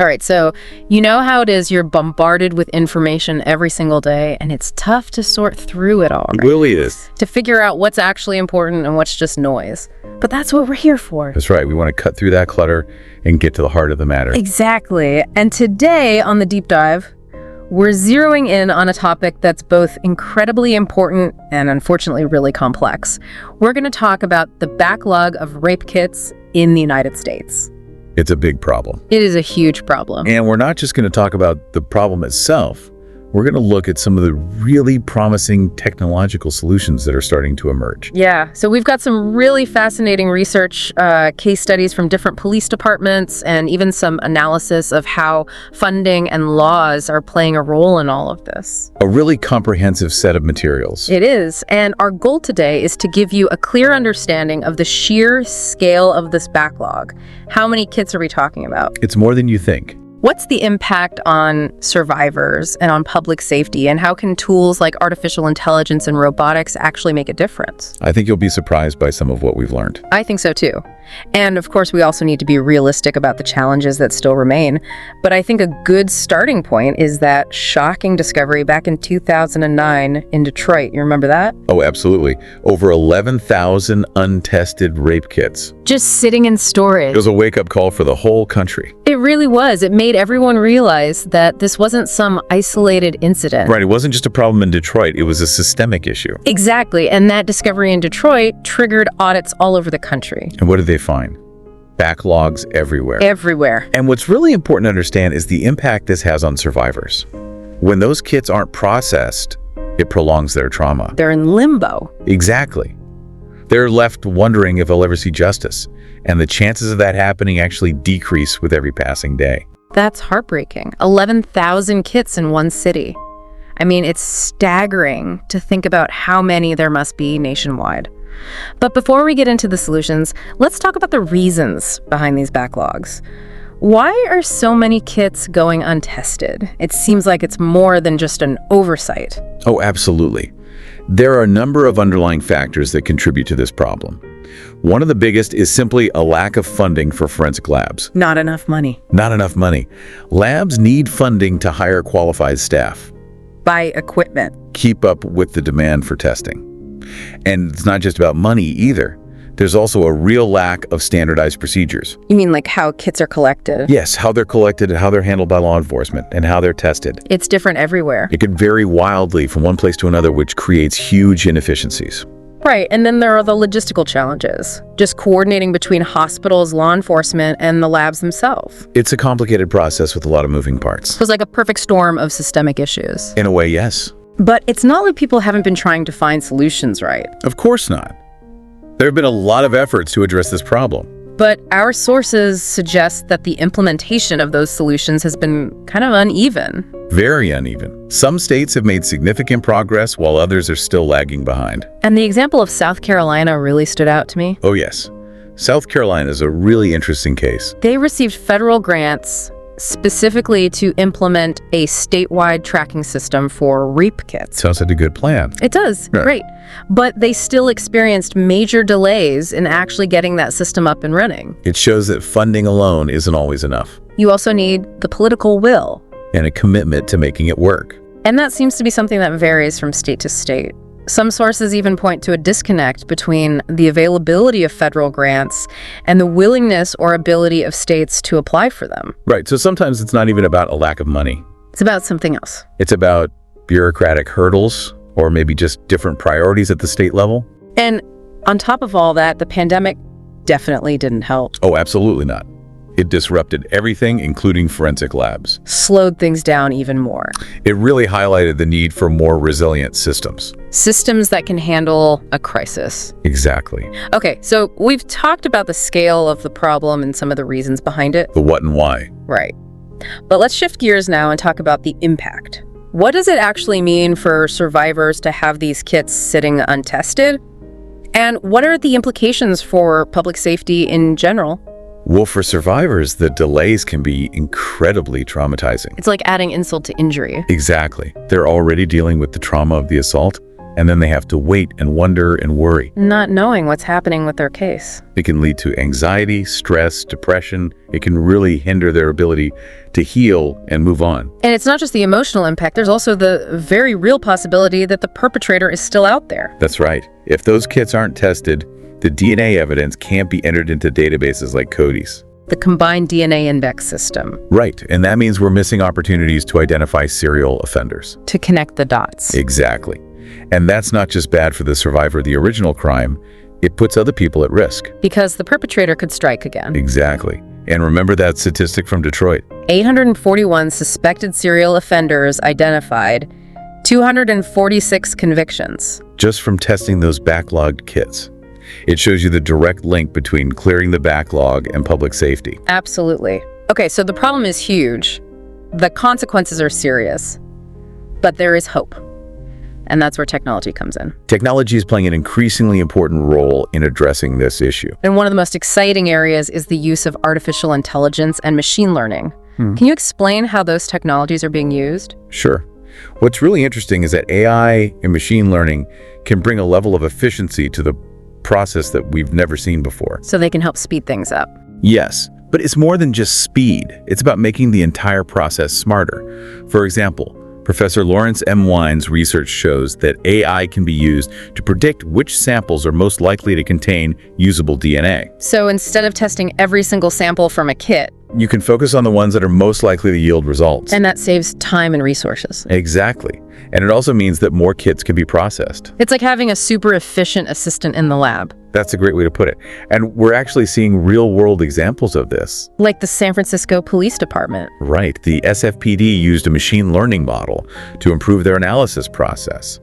All right, so you know how it is. You're bombarded with information every single day, and it's tough to sort through it all. It really is. To figure out what's actually important and what's just noise. But that's what we're here for. That's right. We want to cut through that clutter and get to the heart of the matter. Exactly. And today on the deep dive, we're zeroing in on a topic that's both incredibly important and unfortunately really complex. We're going to talk about the backlog of rape kits in the United States. It's a big problem. It is a huge problem. And we're not just going to talk about the problem itself. We're going to look at some of the really promising technological solutions that are starting to emerge. Yeah, so we've got some really fascinating research, case studies from different police departments, and even some analysis of how funding and laws are playing a role in all of this. A really comprehensive set of materials. It is, and our goal today is to give you a clear understanding of the sheer scale of this backlog. How many kits are we talking about? It's more than you think. What's the impact on survivors and on public safety, and how can tools like artificial intelligence and robotics actually make a difference? I think you'll be surprised by some of what we've learned. I think so too. And of course, we also need to be realistic about the challenges that still remain. But I think a good starting point is that shocking discovery back in 2009 in Detroit. You remember that? Oh, absolutely. Over 11,000 untested rape kits. Just sitting in storage. It was a wake-up call for the whole country. It really was. It made everyone realize that this wasn't some isolated incident. Right, it wasn't just a problem in Detroit, it was a systemic issue. Exactly, and that discovery in Detroit triggered audits all over the country. And what did they find? Backlogs everywhere. Everywhere. And what's really important to understand is the impact this has on survivors. When those kits aren't processed, it prolongs their trauma. They're in limbo. Exactly. They're left wondering if they'll ever see justice. And the chances of that happening actually decrease with every passing day. That's heartbreaking. 11,000 kits in one city. I mean, it's staggering to think about how many there must be nationwide. But before we get into the solutions, let's talk about the reasons behind these backlogs. Why are so many kits going untested? It seems like it's more than just an oversight. Oh, absolutely. There are a number of underlying factors that contribute to this problem. One of the biggest is simply a lack of funding for forensic labs. Not enough money. Not enough money. Labs need funding to hire qualified staff. Buy equipment. Keep up with the demand for testing. And it's not just about money either. There's also a real lack of standardized procedures. You mean like how kits are collected? Yes, how they're collected and how they're handled by law enforcement and how they're tested. It's different everywhere. It can vary wildly from one place to another, which creates huge inefficiencies. Right, and then there are the logistical challenges. Just coordinating between hospitals, law enforcement, and the labs themselves. It's a complicated process with a lot of moving parts. It was like a perfect storm of systemic issues. In a way, yes. But it's not like people haven't been trying to find solutions, right? Of course not. There have been a lot of efforts to address this problem. But our sources suggest that the implementation of those solutions has been kind of uneven. Very uneven. Some states have made significant progress while others are still lagging behind. And the example of South Carolina really stood out to me. Oh yes. South Carolina is a really interesting case. They received federal grants specifically to implement a statewide tracking system for rape kits. Sounds like a good plan. It does, Yeah. Great. But they still experienced major delays in actually getting that system up and running. It shows that funding alone isn't always enough, You also need the political will. and a commitment to making it work. And that seems to be something that varies from state to state. Some sources even point to a disconnect between the availability of federal grants and the willingness or ability of states to apply for them. Right, so sometimes it's not even about a lack of money. It's about something else. It's about bureaucratic hurdles, or maybe just different priorities at the state level. And on top of all that, the pandemic definitely didn't help. Oh, absolutely not. It disrupted everything, including forensic labs. Slowed things down even more. It really highlighted the need for more resilient systems. Systems that can handle a crisis. Exactly. Okay, so we've talked about the scale of the problem and some of the reasons behind it. The what and why. Right. But let's shift gears now and talk about the impact. What does it actually mean for survivors to have these kits sitting untested? And what are the implications for public safety in general? Well, for survivors, the delays can be incredibly traumatizing. It's like adding insult to injury. Exactly. They're already dealing with the trauma of the assault, and then they have to wait and wonder and worry. Not knowing what's happening with their case. It can lead to anxiety, stress, depression. It can really hinder their ability to heal and move on. And it's not just the emotional impact, there's also the very real possibility that the perpetrator is still out there. That's right. If those kits aren't tested, the DNA evidence can't be entered into databases like CODIS. The combined DNA index system. Right, and that means we're missing opportunities to identify serial offenders. To connect the dots. Exactly. And that's not just bad for the survivor of the original crime, it puts other people at risk. Because the perpetrator could strike again. Exactly. And remember that statistic from Detroit. 841 suspected serial offenders identified, 246 convictions. Just from testing those backlogged kits. It shows you the direct link between clearing the backlog and public safety. Absolutely. Okay, so the problem is huge. The consequences are serious. But there is hope. And that's where technology comes in. Technology is playing an increasingly important role in addressing this issue. And one of the most exciting areas is the use of artificial intelligence and machine learning. Can you explain how those technologies are being used? Sure. What's really interesting is that AI and machine learning can bring a level of efficiency to the process that we've never seen before. So they can help speed things up. Yes, but it's more than just speed. It's about making the entire process smarter. For example, Professor Lawrence M. Wine's research shows that AI can be used to predict which samples are most likely to contain usable DNA. So instead of testing every single sample from a kit, You can focus on the ones that are most likely to yield results. and that saves time and resources. Exactly. And it also means that more kits can be processed. It's like having a super efficient assistant in the lab. That's a great way to put it. And we're actually seeing real-world examples of this. Like the San Francisco Police Department. Right. The SFPD used a machine learning model to improve their analysis process.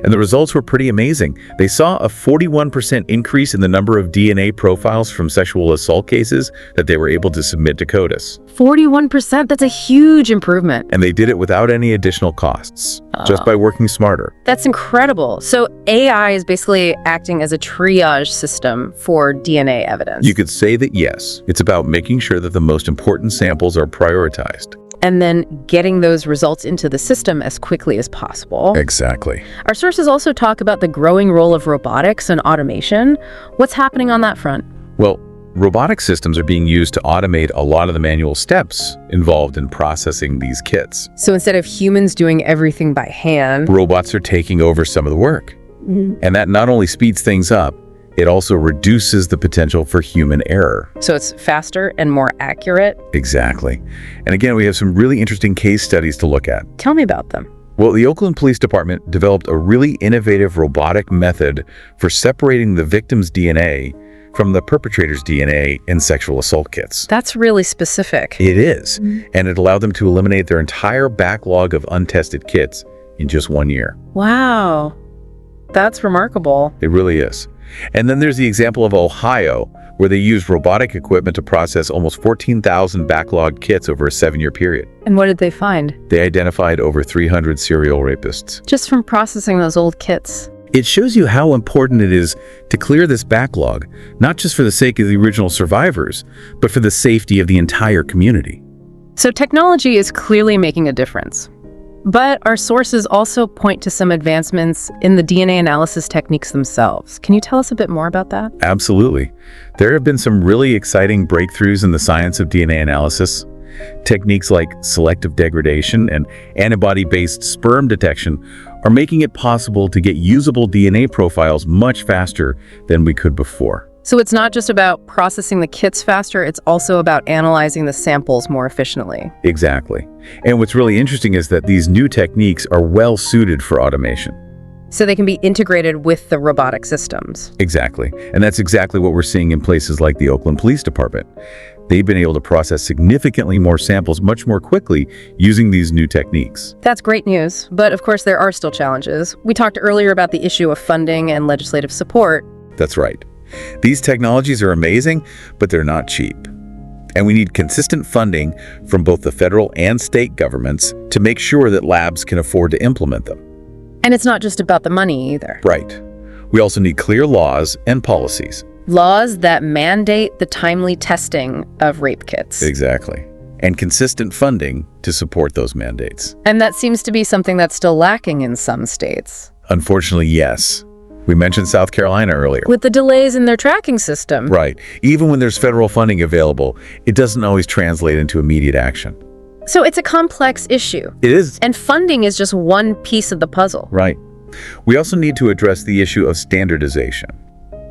And the results were pretty amazing. They saw a 41% increase in the number of DNA profiles from sexual assault cases that they were able to submit to CODIS. 41%, that's a huge improvement. And they did it without any additional costs, just by working smarter. That's incredible. So AI is basically acting as a triage system for DNA evidence. You could say that yes, it's about making sure that the most important samples are prioritized. And then getting those results into the system as quickly as possible. Exactly. Our sources also talk about the growing role of robotics and automation. What's happening on that front? Well, robotic systems are being used to automate a lot of the manual steps involved in processing these kits. So instead of humans doing everything by hand, Robots are taking over some of the work. And that not only speeds things up, it also reduces the potential for human error. so it's faster and more accurate. Exactly. And again, we have some really interesting case studies to look at. Tell me about them. Well, the Oakland Police Department developed a really innovative robotic method for separating the victim's DNA from the perpetrator's DNA in sexual assault kits. That's really specific. It is, and it allowed them to eliminate their entire backlog of untested kits in just 1 year. Wow. That's remarkable. It really is. And then there's the example of Ohio, where they used robotic equipment to process almost 14,000 backlogged kits over a 7-year period. And what did they find? They identified over 300 serial rapists. Just from processing those old kits. It shows you how important it is to clear this backlog, not just for the sake of the original survivors, but for the safety of the entire community. So technology is clearly making a difference. But our sources also point to some advancements in the DNA analysis techniques themselves. Can you tell us a bit more about that? Absolutely. There have been some really exciting breakthroughs in the science of DNA analysis. Techniques like selective degradation and antibody-based sperm detection are making it possible to get usable DNA profiles much faster than we could before. So it's not just about processing the kits faster, it's also about analyzing the samples more efficiently. Exactly. And what's really interesting is that these new techniques are well suited for automation. So they can be integrated with the robotic systems. Exactly. And that's exactly what we're seeing in places like the Oakland Police Department. They've been able to process significantly more samples much more quickly using these new techniques. That's great news, but of course there are still challenges. We talked earlier about the issue of funding and legislative support. That's right. These technologies are amazing, but they're not cheap. And we need consistent funding from both the federal and state governments to make sure that labs can afford to implement them. And it's not just about the money either. Right. We also need clear laws and policies. Laws that mandate the timely testing of rape kits. Exactly. And consistent funding to support those mandates. And that seems to be something that's still lacking in some states. Unfortunately, yes. We mentioned South Carolina earlier. With the delays in their tracking system. Right. Even when there's federal funding available, it doesn't always translate into immediate action. So it's a complex issue. It is. And funding is just one piece of the puzzle. Right. We also need to address the issue of standardization.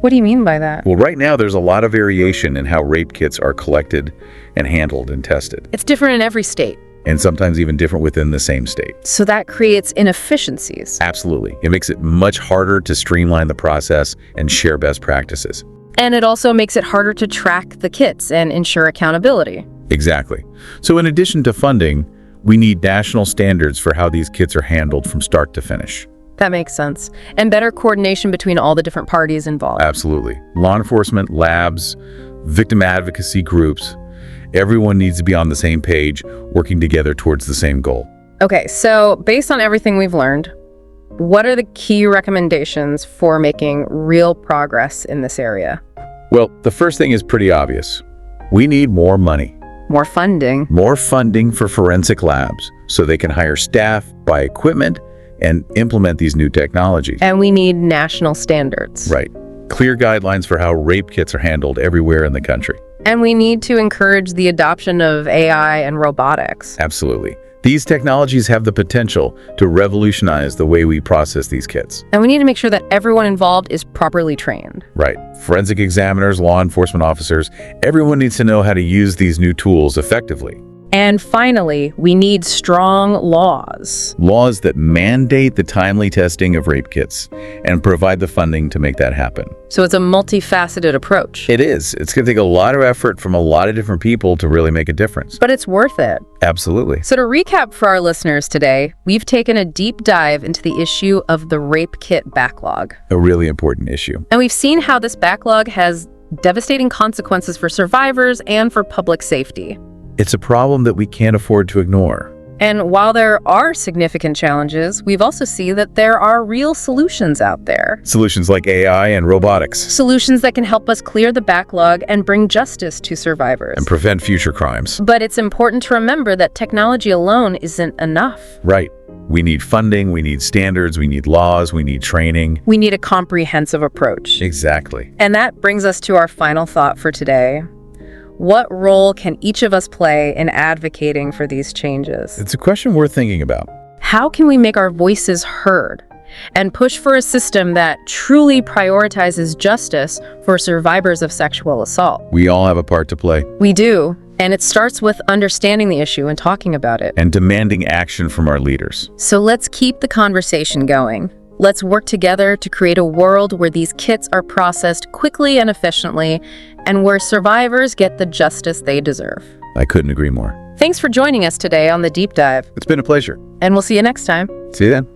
What do you mean by that? Well, right now there's a lot of variation in how rape kits are collected and handled and tested, It's different in every state. and sometimes even different within the same state. So that creates inefficiencies. Absolutely. It makes it much harder to streamline the process and share best practices. And it also makes it harder to track the kits and ensure accountability. Exactly. So in addition to funding, we need national standards for how these kits are handled from start to finish. That makes sense. And better coordination between all the different parties involved. Absolutely. Law enforcement, labs, victim advocacy groups, everyone needs to be on the same page, working together towards the same goal. Okay, so based on everything we've learned, what are the key recommendations for making real progress in this area? Well, the first thing is pretty obvious. We need more money. More funding. More funding for forensic labs so they can hire staff, buy equipment, and implement these new technologies. And we need national standards. Right. Clear guidelines for how rape kits are handled everywhere in the country. And we need to encourage the adoption of AI and robotics. Absolutely. These technologies have the potential to revolutionize the way we process these kits. And we need to make sure that everyone involved is properly trained. Right. Forensic examiners, law enforcement officers, everyone needs to know how to use these new tools effectively. And finally, we need strong laws. Laws that mandate the timely testing of rape kits and provide the funding to make that happen. So it's a multifaceted approach. It is. It's going to take a lot of effort from a lot of different people to really make a difference. But it's worth it. Absolutely. So to recap for our listeners today, we've taken a deep dive into the issue of the rape kit backlog. A really important issue. And we've seen how this backlog has devastating consequences for survivors and for public safety. It's a problem that we can't afford to ignore. And while there are significant challenges, we've also seen that there are real solutions out there. Solutions like AI and robotics. Solutions that can help us clear the backlog and bring justice to survivors. And prevent future crimes. But it's important to remember that technology alone isn't enough. Right. We need funding, we need standards, we need laws, we need training. We need a comprehensive approach. Exactly. And that brings us to our final thought for today. What role can each of us play in advocating for these changes? It's a question worth thinking about. How can we make our voices heard and push for a system that truly prioritizes justice for survivors of sexual assault? We all have a part to play. We do, and it starts with understanding the issue and talking about it. And demanding action from our leaders. So let's keep the conversation going. Let's work together to create a world where these kits are processed quickly and efficiently, and where survivors get the justice they deserve. I couldn't agree more. Thanks for joining us today on The Deep Dive, It's been a pleasure. and we'll see you next time. See you then.